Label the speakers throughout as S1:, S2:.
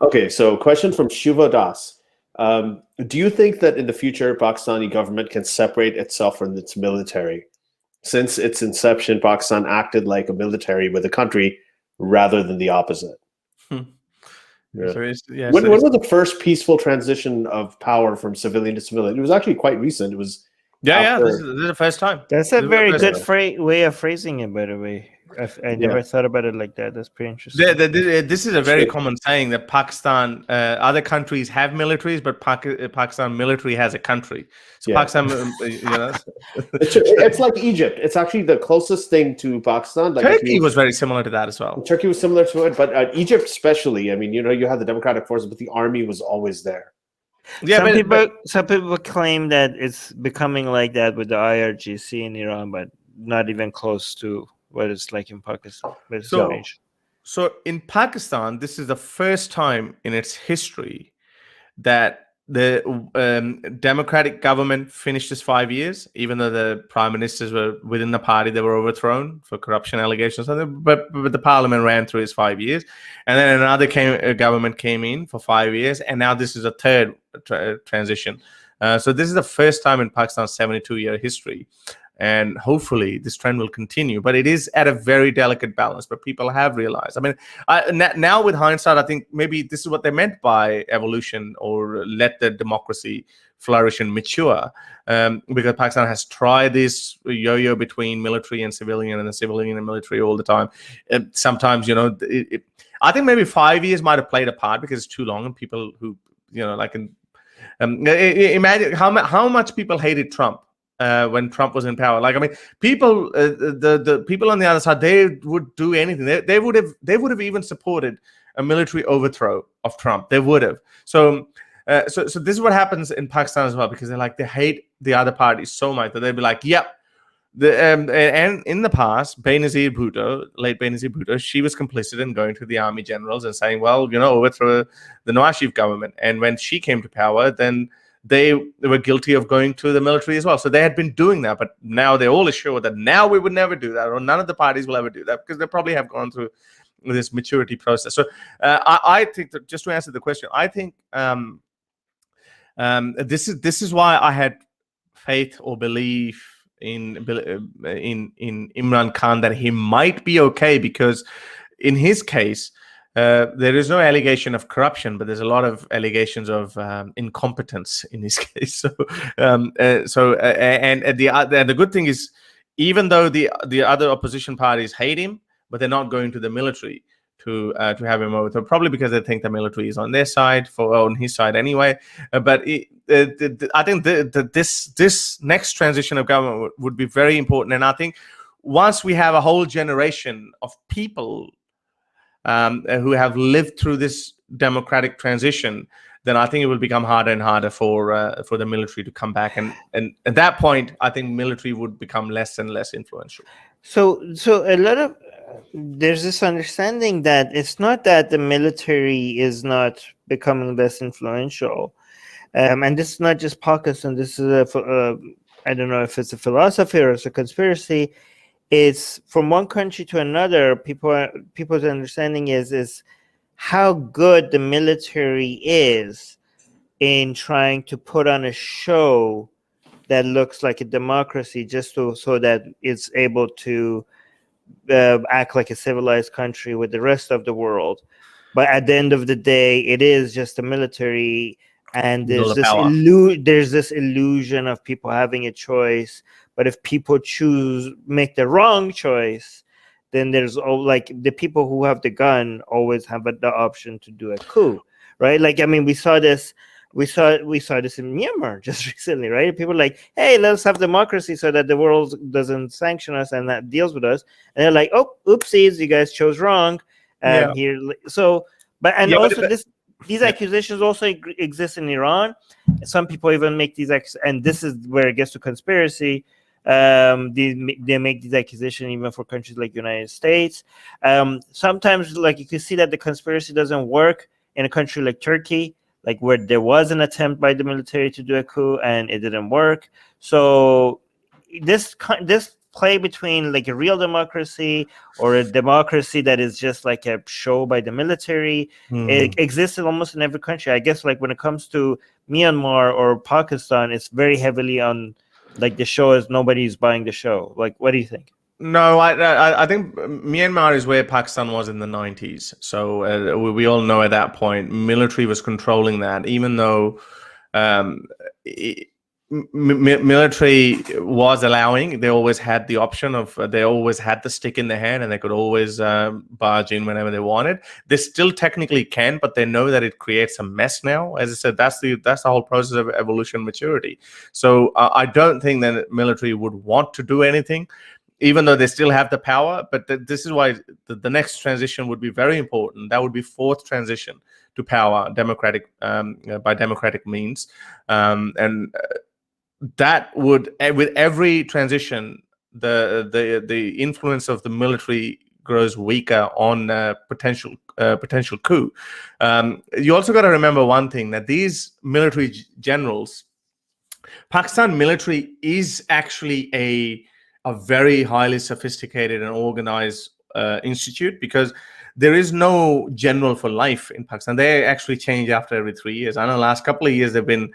S1: Okay, so question from Shuva Das. Do you think that in the future, Pakistani government can separate itself from its military? Since its inception, Pakistan acted like a military with a country rather than the opposite. Yeah.
S2: So
S1: When was the first peaceful transition of power from civilian to civilian? It was actually quite recent. It was
S2: this is the first time.
S3: That's a very good way of phrasing it, by the way. I never thought about it like that. That's pretty interesting.
S2: This is a very common saying that Pakistan, other countries have militaries, but Pakistan military has a country. So Pakistan,
S1: it's like Egypt. It's actually the closest thing to Pakistan. Like
S2: Turkey was very similar to that as well.
S1: Turkey was similar to it, but Egypt especially. I mean, you had the democratic forces, but the army was always there.
S3: Yeah, some people claim that it's becoming like that with the IRGC in Iran, but not even close to what it's like in Pakistan.
S2: So in Pakistan, this is the first time in its history that the democratic government finished its 5 years, even though the prime ministers were within the party, they were overthrown for corruption allegations. But the parliament ran through its 5 years, and then another government came in for 5 years, and now this is a third transition. So this is the first time in Pakistan's 72-year history. And hopefully this trend will continue, but it is at a very delicate balance. But people have realized. I mean, now with hindsight, I think maybe this is what they meant by evolution, or let the democracy flourish and mature, because Pakistan has tried this yo-yo between military and civilian, and the civilian and military all the time. Sometimes, I think maybe 5 years might have played a part because it's too long, and people who, imagine how much people hated Trump. When Trump was in power, people, the people on the other side, they would do anything. They would have even supported a military overthrow of Trump. They would have. So this is what happens in Pakistan as well, because they hate the other party so much that they'd be like, yep. And in the past, late Benazir Bhutto, she was complicit in going to the army generals and saying, well, overthrow the Nawaz Sharif government. And when she came to power, then they were guilty of going to the military as well. So they had been doing that, but now they're all assured that now we would never do that, or none of the parties will ever do that, because they probably have gone through this maturity process. So I think that, just to answer the question, I think this is why I had faith or belief in Imran Khan that he might be okay, because in his case, there is no allegation of corruption, but there's a lot of allegations of incompetence in his case. So the good thing is, even though the other opposition parties hate him, but they're not going to the military to have him over, probably because they think the military is on their side, on his side anyway. But I think this next transition of government would be very important, and I think once we have a whole generation of people who have lived through this democratic transition, then I think it will become harder and harder for the military to come back, and at that point, I think military would become less and less influential.
S3: So a lot of there's this understanding that it's not that the military is not becoming less influential, and this is not just Pakistan. This is I don't know if it's a philosophy or it's a conspiracy. It's from one country to another. People's understanding is how good the military is in trying to put on a show that looks like a democracy, just so that it's able to act like a civilized country with the rest of the world. But at the end of the day, it is just the military, and there's this illusion of people having a choice. But if people make the wrong choice, then there's the people who have the gun always have the option to do a coup, right? We saw this in Myanmar just recently, right? People are like, hey, let's have democracy so that the world doesn't sanction us and that deals with us. And they're like, oh, oopsies, you guys chose wrong. Here, so, these accusations also exist in Iran. Some people even make these and this is where it gets to conspiracy. They make these accusations even for countries like United States. Sometimes, you can see that the conspiracy doesn't work in a country like Turkey, where there was an attempt by the military to do a coup and it didn't work. So this play between like a real democracy or a democracy that is just like a show by the military. It exists almost in every country. I guess like when it comes to Myanmar or Pakistan, it's very heavily on like the show is nobody's buying the show. Like, what do you think?
S2: No, I think Myanmar is where Pakistan was in the 90s. So we all know at that point, military was controlling that, even though military was allowing, they always had the option of, they always had the stick in their hand and they could always barge in whenever they wanted. They still technically can, but they know that it creates a mess now. As I said, that's the whole process of evolution maturity. So I don't think that military would want to do anything, even though they still have the power. But this is why the next transition would be very important. That would be fourth transition to power, democratic by democratic means, and that would, with every transition, the influence of the military grows weaker on potential coup. You also got to remember one thing, that these military generals, Pakistan military is actually a very highly sophisticated and organized institute, because there is no general for life in Pakistan. They actually change after every 3 years. I know the last couple of years they've been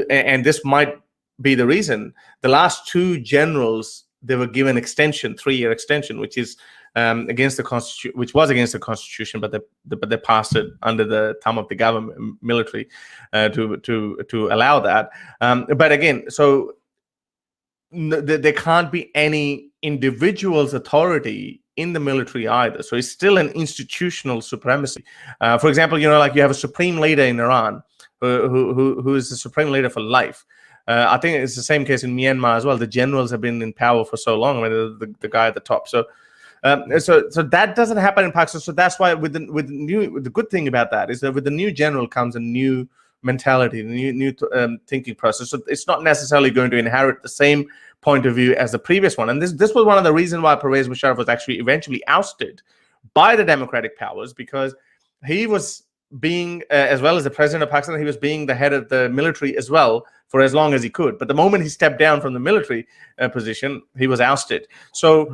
S2: and this might be the reason. The last two generals, they were given extension, 3-year extension, which is against the constitution, which was against the constitution, but they passed it under the thumb of the government military to allow that. But again, so there can't be any individual's authority in the military either. So it's still an institutional supremacy. For example, like you have a supreme leader in Iran who is the supreme leader for life. I think it's the same case in Myanmar as well. The generals have been in power for so long. I mean, the guy at the top. So that doesn't happen in Pakistan. So that's why with the good thing about that is that with the new general comes a new mentality, new thinking process. So it's not necessarily going to inherit the same point of view as the previous one. And this was one of the reasons why Pervez Musharraf was actually eventually ousted by the democratic powers, because he was being, as well as the president of Pakistan, he was being the head of the military as well for as long as he could. But the moment he stepped down from the military position, he was ousted. So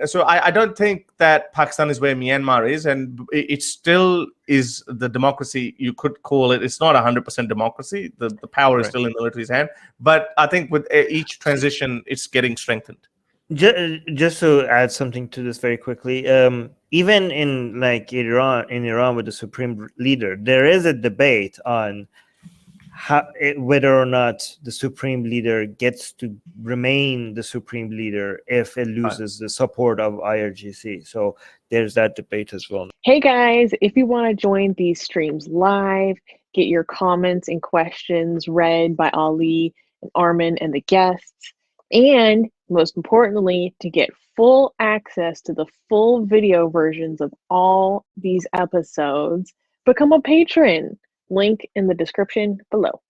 S2: so I don't think that Pakistan is where Myanmar is, and it still is the democracy, you could call it. It's not 100% democracy. The power is still in the military's hand. But I think with each transition, it's getting strengthened.
S3: Just to add something to this very quickly, even in like Iran with the supreme leader, there is a debate on whether or not the supreme leader gets to remain the supreme leader if it loses the support of IRGC. So there's that debate as well.
S4: Hey guys, if you want to join these streams live, get your comments and questions read by Ali and Armin and the guests, and most importantly, to get full access to the full video versions of all these episodes, become a patron. Link in the description below.